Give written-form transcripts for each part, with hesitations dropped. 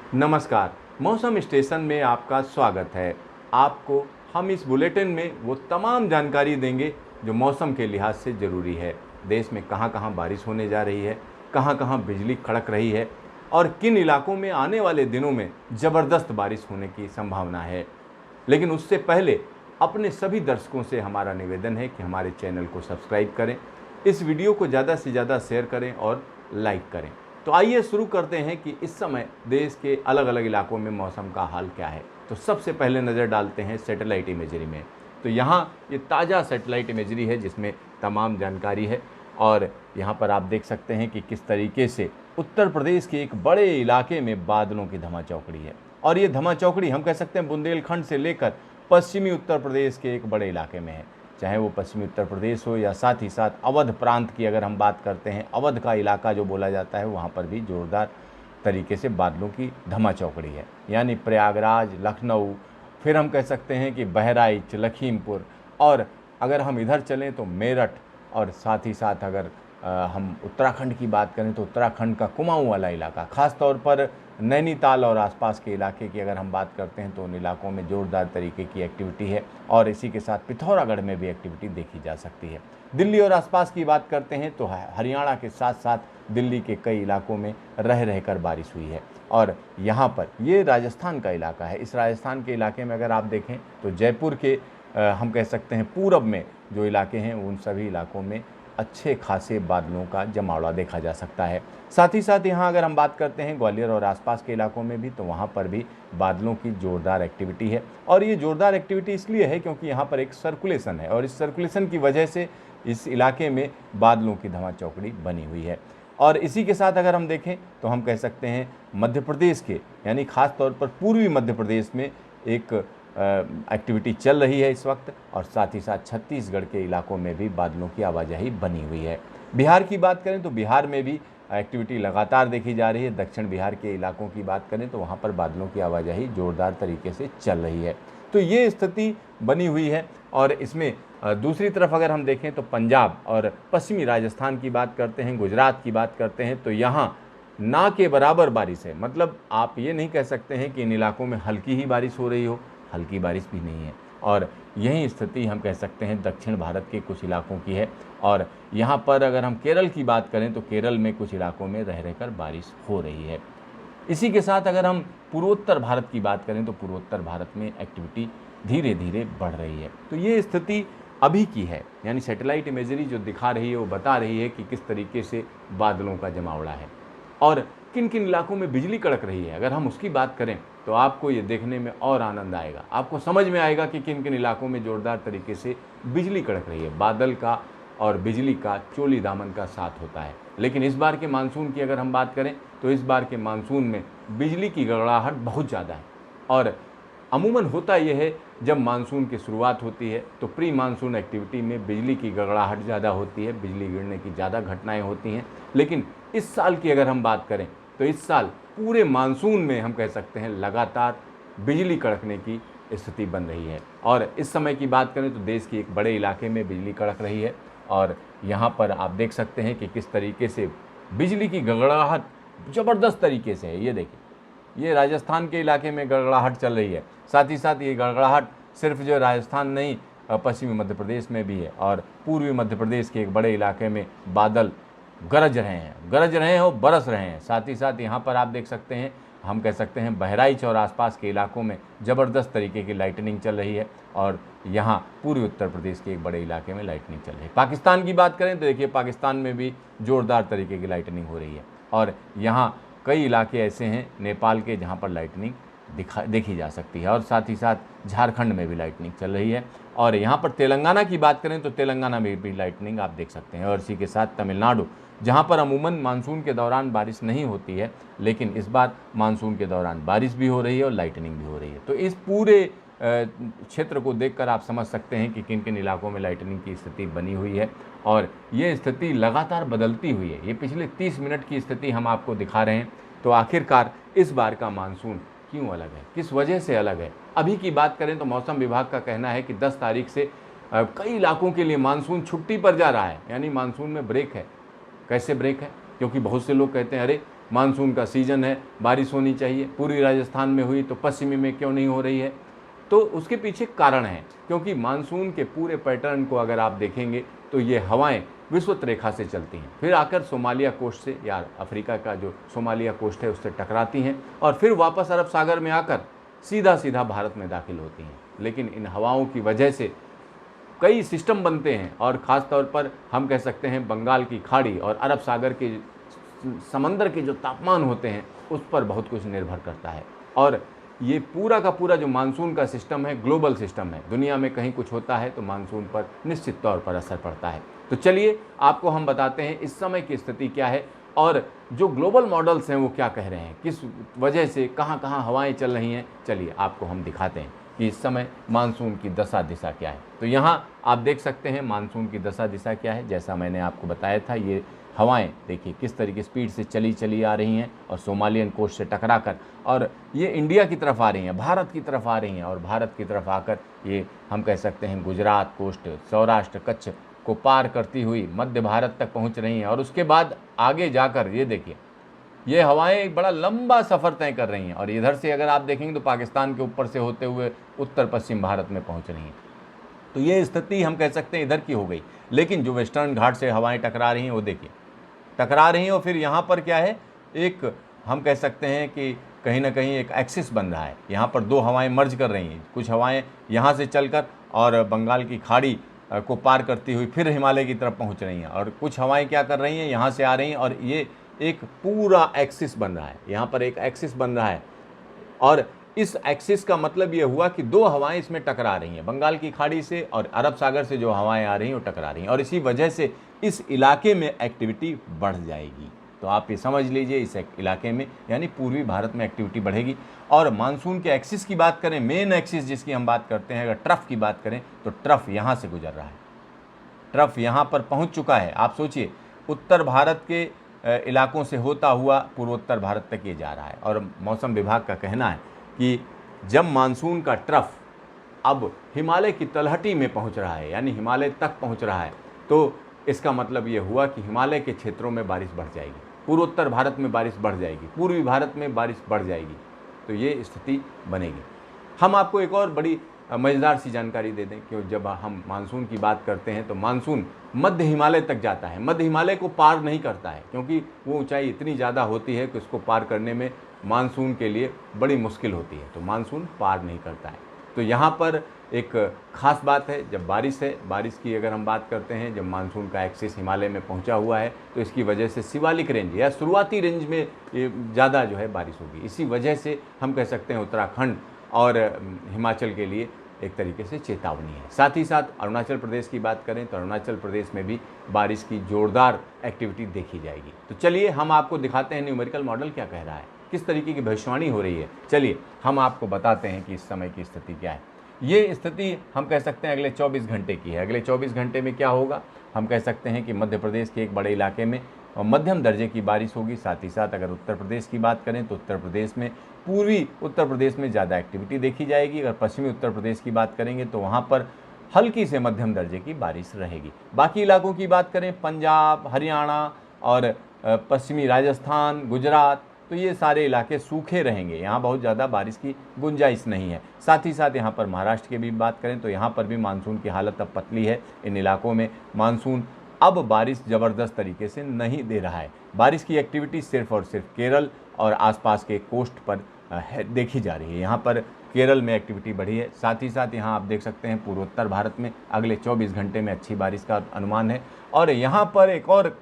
नमस्कार। मौसम स्टेशन में आपका स्वागत है। आपको हम इस बुलेटिन में वो तमाम जानकारी देंगे जो मौसम के लिहाज से ज़रूरी है। देश में कहाँ कहाँ बारिश होने जा रही है, कहाँ कहाँ बिजली कड़क रही है और किन इलाकों में आने वाले दिनों में ज़बरदस्त बारिश होने की संभावना है। लेकिन उससे पहले अपने सभी दर्शकों से हमारा निवेदन है कि हमारे चैनल को सब्सक्राइब करें, इस वीडियो को ज़्यादा से ज़्यादा शेयर करें और लाइक करें। तो आइए शुरू करते हैं कि इस समय देश के अलग अलग इलाकों में मौसम का हाल क्या है। तो सबसे पहले नज़र डालते हैं सैटेलाइट इमेजरी में। तो यहाँ ये ताज़ा सैटेलाइट इमेजरी है जिसमें तमाम जानकारी है और यहाँ पर आप देख सकते हैं कि किस तरीके से उत्तर प्रदेश के एक बड़े इलाके में बादलों की धमाचौकड़ी है। और ये धमाचौकड़ी हम कह सकते हैं बुंदेलखंड से लेकर पश्चिमी उत्तर प्रदेश के एक बड़े इलाके में है, चाहे वो पश्चिमी उत्तर प्रदेश हो या साथ ही साथ अवध प्रांत की अगर हम बात करते हैं, अवध का इलाका जो बोला जाता है, वहाँ पर भी ज़ोरदार तरीके से बादलों की धमाचौकड़ी है। यानी प्रयागराज, लखनऊ, फिर हम कह सकते हैं कि बहराइच, लखीमपुर, और अगर हम इधर चलें तो मेरठ, और साथ ही साथ अगर हम उत्तराखंड की बात करें तो उत्तराखंड का कुमाऊं वाला इलाका, ख़ास तौर पर नैनीताल और आसपास के इलाके की अगर हम बात करते हैं तो उन इलाकों में ज़ोरदार तरीके की एक्टिविटी है और इसी के साथ पिथौरागढ़ में भी एक्टिविटी देखी जा सकती है। दिल्ली और आसपास की बात करते हैं तो हरियाणा के साथ साथ दिल्ली के कई इलाकों में रह रहकर बारिश हुई है। और यहाँ पर ये राजस्थान का इलाका है। इस राजस्थान के इलाके में अगर आप देखें तो जयपुर के हम कह सकते हैं पूरब में जो इलाके हैं उन सभी इलाकों में अच्छे खासे बादलों का जमावड़ा देखा जा सकता है। साथ ही साथ यहाँ अगर हम बात करते हैं ग्वालियर और आसपास के इलाकों में भी, तो वहाँ पर भी बादलों की ज़ोरदार एक्टिविटी है। और ये ज़ोरदार एक्टिविटी इसलिए है क्योंकि यहाँ पर एक सर्कुलेशन है और इस सर्कुलेशन की वजह से इस इलाके में बादलों की धमाचौकड़ी बनी हुई है। और इसी के साथ अगर हम देखें तो हम कह सकते हैं मध्य प्रदेश के, यानी ख़ास तौर पर पूर्वी मध्य प्रदेश में एक एक्टिविटी चल रही है इस वक्त, और साथ ही साथ छत्तीसगढ़ के इलाकों में भी बादलों की आवाजाही बनी हुई है। बिहार की बात करें तो बिहार में भी एक्टिविटी लगातार देखी जा रही है। दक्षिण बिहार के इलाकों की बात करें तो वहाँ पर बादलों की आवाजाही ज़ोरदार तरीके से चल रही है। तो ये स्थिति बनी हुई है। और इसमें दूसरी तरफ अगर हम देखें तो पंजाब और पश्चिमी राजस्थान की बात करते हैं, गुजरात की बात करते हैं, तो यहाँ ना के बराबर बारिश है। मतलब आप ये नहीं कह सकते हैं कि इन इलाकों में हल्की ही बारिश हो रही हो, हल्की बारिश भी नहीं है। और यही स्थिति हम कह सकते हैं दक्षिण भारत के कुछ इलाकों की है। और यहाँ पर अगर हम केरल की बात करें तो केरल में कुछ इलाकों में रह रहकर बारिश हो रही है। इसी के साथ अगर हम पूर्वोत्तर भारत की बात करें तो पूर्वोत्तर भारत में एक्टिविटी धीरे धीरे बढ़ रही है। तो ये स्थिति अभी की है, यानी सैटेलाइट इमेजरी जो दिखा रही है वो बता रही है कि किस तरीके से बादलों का जमावड़ा है और किन किन इलाकों में बिजली कड़क रही है। अगर हम उसकी बात करें तो आपको ये देखने में और आनंद आएगा, आपको समझ में आएगा कि किन किन इलाकों में ज़ोरदार तरीके से बिजली कड़क रही है। बादल का और बिजली का चोली दामन का साथ होता है। लेकिन इस बार के मानसून की अगर हम बात करें तो इस बार के मानसून में बिजली की गड़गड़ाहट बहुत ज़्यादा है। और अमूमन होता यह है जब मानसून की शुरुआत होती है तो प्री मानसून एक्टिविटी में बिजली की गड़गड़ाहट ज़्यादा होती है, बिजली गिरने की ज़्यादा घटनाएं होती हैं। लेकिन इस साल की अगर हम बात करें तो इस साल पूरे मानसून में हम कह सकते हैं लगातार बिजली कड़कने की स्थिति बन रही है। और इस समय की बात करें तो देश के एक बड़े इलाके में बिजली कड़क रही है और यहाँ पर आप देख सकते हैं कि किस तरीके से बिजली की गड़गड़ाहट ज़बरदस्त तरीके से है। ये देखिए, ये राजस्थान के इलाके में गड़गड़ाहट चल रही है। साथ ही साथ ये गड़गड़ाहट सिर्फ जो राजस्थान नहीं, पश्चिमी मध्य प्रदेश में भी है और पूर्वी मध्य प्रदेश के एक बड़े इलाके में बादल गरज रहे हैं और बरस रहे हैं। साथ ही साथ यहाँ पर आप देख सकते हैं, हम कह सकते हैं बहराइच और आसपास के इलाकों में ज़बरदस्त तरीके की लाइटनिंग चल रही है और यहाँ पूर्वी उत्तर प्रदेश के एक बड़े इलाके में लाइटनिंग चल रही है। पाकिस्तान की बात करें तो देखिए पाकिस्तान में भी ज़ोरदार तरीके की लाइटनिंग हो रही है और यहाँ कई इलाके ऐसे हैं नेपाल के जहाँ पर लाइटनिंग देखी जा सकती है। और साथ ही साथ झारखंड में भी लाइटनिंग चल रही है। और यहाँ पर तेलंगाना की बात करें तो तेलंगाना में भी लाइटनिंग आप देख सकते हैं। और इसी के साथ तमिलनाडु, जहाँ पर अमूमन मानसून के दौरान बारिश नहीं होती है, लेकिन इस बार मानसून के दौरान बारिश भी हो रही है और लाइटनिंग भी हो रही है। तो इस पूरे क्षेत्र को देखकर आप समझ सकते हैं कि किन किन इलाकों में लाइटनिंग की स्थिति बनी हुई है और ये स्थिति लगातार बदलती हुई है। ये पिछले 30 मिनट की स्थिति हम आपको दिखा रहे हैं। तो आखिरकार इस बार का मानसून क्यों अलग है, किस वजह से अलग है? अभी की बात करें तो मौसम विभाग का कहना है कि 10 तारीख से कई इलाकों के लिए मानसून छुट्टी पर जा रहा है, यानी मानसून में ब्रेक है। कैसे ब्रेक है? क्योंकि बहुत से लोग कहते हैं अरे मानसून का सीज़न है, बारिश होनी चाहिए, पूर्वी राजस्थान में हुई तो पश्चिमी में क्यों नहीं हो रही है? तो उसके पीछे कारण है, क्योंकि मानसून के पूरे पैटर्न को अगर आप देखेंगे तो ये हवाएं विषुवत रेखा से चलती हैं, फिर आकर सोमालिया कोस्ट से या अफ्रीका का जो सोमालिया कोस्ट है उससे टकराती हैं और फिर वापस अरब सागर में आकर सीधा सीधा भारत में दाखिल होती हैं। लेकिन इन हवाओं की वजह से कई सिस्टम बनते हैं और ख़ास तौर पर हम कह सकते हैं बंगाल की खाड़ी और अरब सागर के समंदर के जो तापमान होते हैं उस पर बहुत कुछ निर्भर करता है। और ये पूरा का पूरा जो मानसून का सिस्टम है ग्लोबल सिस्टम है, दुनिया में कहीं कुछ होता है तो मानसून पर निश्चित तौर पर असर पड़ता है। तो चलिए आपको हम बताते हैं इस समय की स्थिति क्या है और जो ग्लोबल मॉडल्स हैं वो क्या कह रहे हैं, किस वजह से कहाँ कहाँ हवाएं चल रही हैं। चलिए आपको हम दिखाते हैं कि इस समय मानसून की दशा दिशा क्या है। तो यहाँ आप देख सकते हैं मानसून की दशा दिशा क्या है। जैसा मैंने आपको बताया था, ये हवाएं देखिए किस तरीके स्पीड से चली आ रही हैं और सोमालियन कोस्ट से टकराकर और ये इंडिया की तरफ आ रही हैं, भारत की तरफ आ रही हैं और भारत की तरफ आकर ये हम कह सकते हैं गुजरात कोस्ट, सौराष्ट्र, कच्छ को पार करती हुई मध्य भारत तक पहुंच रही हैं और उसके बाद आगे जाकर ये देखिए ये हवाएं एक बड़ा लंबा सफ़र तय कर रही हैं और इधर से अगर आप देखेंगे तो पाकिस्तान के ऊपर से होते हुए उत्तर पश्चिम भारत में पहुंच रही हैं। तो ये स्थिति हम कह सकते हैं इधर की हो गई। लेकिन जो वेस्टर्न घाट से हवाएं टकरा रही हैं वो देखिए टकरा रही हैं और फिर यहाँ पर क्या है, एक हम कह सकते हैं कि कहीं ना कहीं एक एक्सिस बन रहा है। यहाँ पर दो हवाएं मर्ज कर रही हैं, कुछ हवाएं यहाँ से चलकर और बंगाल की खाड़ी को पार करती हुई फिर हिमालय की तरफ पहुँच रही हैं और कुछ हवाएं क्या कर रही हैं, यहाँ से आ रही हैं और ये एक पूरा एक्सिस बन रहा है। यहाँ पर एक एक्सिस बन रहा है और इस एक्सिस का मतलब ये हुआ कि दो हवाएं इसमें टकरा रही हैं, बंगाल की खाड़ी से और अरब सागर से जो हवाएं आ रही हैं वो टकरा रही हैं और इसी वजह से इस इलाके में एक्टिविटी बढ़ जाएगी। तो आप ये समझ लीजिए इस इलाके में यानी पूर्वी भारत में एक्टिविटी बढ़ेगी। और मानसून के एक्सिस की बात करें, मेन एक्सिस जिसकी हम बात करते हैं, अगर ट्रफ की बात करें तो ट्रफ यहाँ से गुजर रहा है, ट्रफ यहाँ पर पहुँच चुका है। आप सोचिए उत्तर भारत के इलाकों से होता हुआ पूर्वोत्तर भारत तक ये जा रहा है और मौसम विभाग का कहना है कि जब मानसून का ट्रफ अब हिमालय की तलहटी में पहुंच रहा है यानी हिमालय तक पहुंच रहा है तो इसका मतलब ये हुआ कि हिमालय के क्षेत्रों में बारिश बढ़ जाएगी, पूर्वोत्तर भारत में बारिश बढ़ जाएगी, पूर्वी भारत में बारिश बढ़ जाएगी। तो ये स्थिति बनेगी। हम आपको एक और बड़ी मज़ेदार सी जानकारी दे दें कि जब हम मानसून की बात करते हैं तो मानसून मध्य हिमालय तक जाता है, मध्य हिमालय को पार नहीं करता है क्योंकि वो ऊंचाई इतनी ज़्यादा होती है कि उसको पार करने में मानसून के लिए बड़ी मुश्किल होती है, तो मानसून पार नहीं करता है। तो यहाँ पर एक ख़ास बात है, जब बारिश है, बारिश की अगर हम बात करते हैं, जब मानसून का एक्सिस हिमालय में पहुँचा हुआ है तो इसकी वजह से शिवालिक रेंज या शुरुआती रेंज में ज़्यादा जो है बारिश होगी। इसी वजह से हम कह सकते हैं उत्तराखंड और हिमाचल के लिए एक तरीके से चेतावनी है। साथ ही साथ अरुणाचल प्रदेश की बात करें तो अरुणाचल प्रदेश में भी बारिश की जोरदार एक्टिविटी देखी जाएगी। तो चलिए हम आपको दिखाते हैं न्यूमेरिकल मॉडल क्या कह रहा है, किस तरीके की भविष्यवाणी हो रही है। चलिए हम आपको बताते हैं कि इस समय की स्थिति क्या है। ये स्थिति हम कह सकते हैं अगले 24 घंटे की है। अगले 24 घंटे में क्या होगा, हम कह सकते हैं कि मध्य प्रदेश के एक बड़े इलाके में मध्यम दर्जे की बारिश होगी। साथ ही साथ अगर उत्तर प्रदेश की बात करें तो उत्तर प्रदेश में, पूर्वी उत्तर प्रदेश में ज़्यादा एक्टिविटी देखी जाएगी। अगर पश्चिमी उत्तर प्रदेश की बात करेंगे तो वहाँ पर हल्की से मध्यम दर्जे की बारिश रहेगी। बाकी इलाकों की बात करें, पंजाब, हरियाणा और पश्चिमी राजस्थान, गुजरात, तो ये सारे इलाके सूखे रहेंगे, यहाँ बहुत ज़्यादा बारिश की गुंजाइश नहीं है। साथ ही साथ यहाँ पर महाराष्ट्र की भी बात करें तो यहाँ पर भी मानसून की हालत अब पतली है। इन इलाकों में मानसून अब बारिश ज़बरदस्त तरीके से नहीं दे रहा है। बारिश की एक्टिविटी सिर्फ और सिर्फ केरल और आसपास के कोस्ट पर देखी जा रही है। यहाँ पर केरल में एक्टिविटी बढ़ी है। साथ ही साथ यहाँ आप देख सकते हैं पूर्वोत्तर भारत में अगले 24 घंटे में अच्छी बारिश का अनुमान है। और यहाँ पर एक और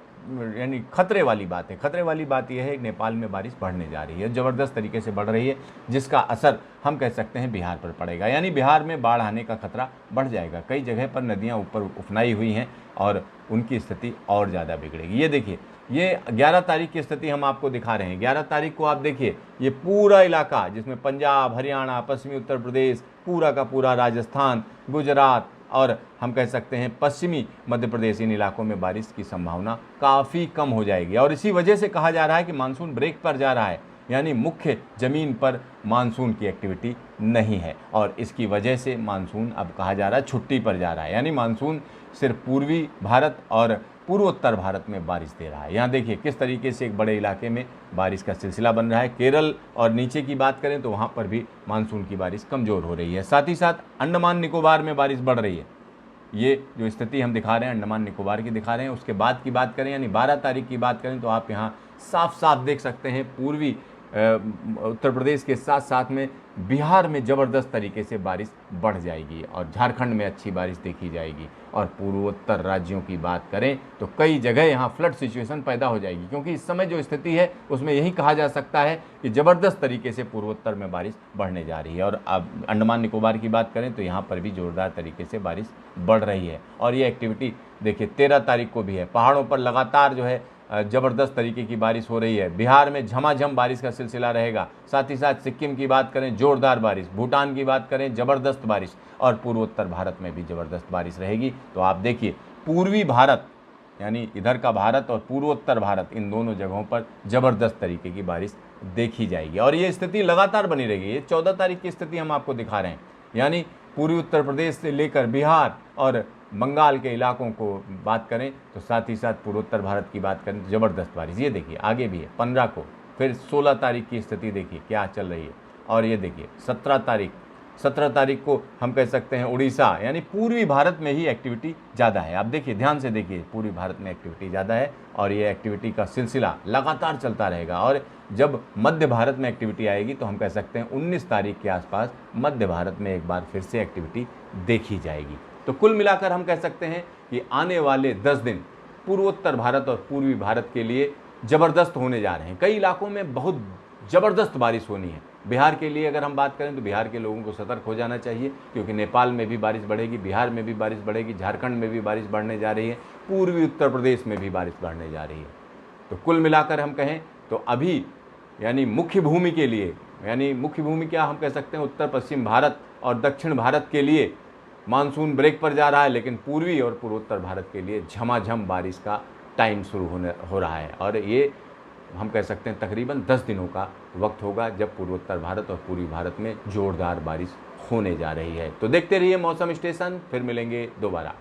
यानी खतरे वाली बात है। खतरे वाली बात यह है कि नेपाल में बारिश बढ़ने जा रही है, ज़बरदस्त तरीके से बढ़ रही है, जिसका असर हम कह सकते हैं बिहार पर पड़ेगा। यानी बिहार में बाढ़ आने का खतरा बढ़ जाएगा। कई जगह पर नदियां ऊपर उफनाई हुई हैं और उनकी स्थिति और ज़्यादा बिगड़ेगी। ये देखिए, ये 11 तारीख की स्थिति हम आपको दिखा रहे हैं। 11 तारीख को आप देखिए ये पूरा इलाका जिसमें पंजाब, हरियाणा, पश्चिमी उत्तर प्रदेश, पूरा का पूरा राजस्थान, गुजरात और हम कह सकते हैं पश्चिमी मध्य प्रदेश, इन इलाकों में बारिश की संभावना काफ़ी कम हो जाएगी। और इसी वजह से कहा जा रहा है कि मानसून ब्रेक पर जा रहा है, यानी मुख्य ज़मीन पर मानसून की एक्टिविटी नहीं है और इसकी वजह से मानसून अब कहा जा रहा है छुट्टी पर जा रहा है। यानी मानसून सिर्फ पूर्वी भारत और पूर्वोत्तर भारत में बारिश दे रहा है। यहाँ देखिए किस तरीके से एक बड़े इलाके में बारिश का सिलसिला बन रहा है। केरल और नीचे की बात करें तो वहाँ पर भी मानसून की बारिश कमज़ोर हो रही है। साथ ही साथ अंडमान निकोबार में बारिश बढ़ रही है। ये जो स्थिति हम दिखा रहे हैं अंडमान निकोबार की दिखा रहे हैं। उसके बाद की बात करें यानी 12 तारीख की बात करें तो आप यहाँ साफ साफ देख सकते हैं पूर्वी उत्तर प्रदेश के साथ साथ में बिहार में ज़बरदस्त तरीके से बारिश बढ़ जाएगी और झारखंड में अच्छी बारिश देखी जाएगी। और पूर्वोत्तर राज्यों की बात करें तो कई जगह यहाँ फ्लड सिचुएशन पैदा हो जाएगी, क्योंकि इस समय जो स्थिति है उसमें यही कहा जा सकता है कि ज़बरदस्त तरीके से पूर्वोत्तर में बारिश बढ़ने जा रही है। और अब अंडमान निकोबार की बात करें तो यहाँ पर भी जोरदार तरीके से बारिश बढ़ रही है। और ये एक्टिविटी देखिए 13 तारीख को भी है। पहाड़ों पर लगातार जो है ज़बरदस्त तरीके की बारिश हो रही है। बिहार में झमाझम बारिश का सिलसिला रहेगा। साथ ही साथ सिक्किम की बात करें जोरदार बारिश, भूटान की बात करें ज़बरदस्त बारिश, और पूर्वोत्तर भारत में भी ज़बरदस्त बारिश रहेगी। तो आप देखिए पूर्वी भारत यानी इधर का भारत और पूर्वोत्तर भारत, इन दोनों जगहों पर ज़बरदस्त तरीके की बारिश देखी जाएगी और ये स्थिति लगातार बनी रहेगी। ये 14 तारीख की स्थिति हम आपको दिखा रहे हैं, यानी पूर्वी उत्तर प्रदेश से लेकर बिहार और बंगाल के इलाकों को बात करें तो साथ ही साथ पूर्वोत्तर भारत की बात करें तो ज़बरदस्त बारिश। ये देखिए आगे भी है 15 को, फिर 16 तारीख की स्थिति देखिए क्या चल रही है। और ये देखिए 17 तारीख को हम कह सकते हैं उड़ीसा यानी पूर्वी भारत में ही एक्टिविटी ज़्यादा है। आप देखिए ध्यान से देखिए पूर्वी भारत में एक्टिविटी ज़्यादा है और ये एक्टिविटी का सिलसिला लगातार चलता रहेगा। और जब मध्य भारत में एक्टिविटी आएगी तो हम कह सकते हैं 19 तारीख के आसपास मध्य भारत में एक बार फिर से एक्टिविटी देखी जाएगी। तो कुल मिलाकर हम कह सकते हैं कि आने वाले 10 दिन पूर्वोत्तर भारत और पूर्वी भारत के लिए ज़बरदस्त होने जा रहे हैं। कई इलाकों में बहुत ज़बरदस्त बारिश होनी है। बिहार के लिए अगर हम बात करें तो बिहार के लोगों को सतर्क हो जाना चाहिए, क्योंकि नेपाल में भी बारिश बढ़ेगी, बिहार में भी बारिश बढ़ेगी, झारखंड में भी बारिश बढ़ने जा रही है, पूर्वी उत्तर प्रदेश में भी बारिश बढ़ने जा रही है। तो कुल मिलाकर हम कहें तो अभी यानी मुख्य भूमि के लिए, यानी मुख्य भूमि क्या हम कह सकते हैं उत्तर पश्चिम भारत और दक्षिण भारत के लिए मानसून ब्रेक पर जा रहा है, लेकिन पूर्वी और पूर्वोत्तर भारत के लिए झमाझम बारिश का टाइम शुरू हो रहा है। और ये हम कह सकते हैं तकरीबन 10 दिनों का वक्त होगा जब पूर्वोत्तर भारत और पूर्वी भारत में जोरदार बारिश होने जा रही है। तो देखते रहिए मौसम स्टेशन, फिर मिलेंगे दोबारा।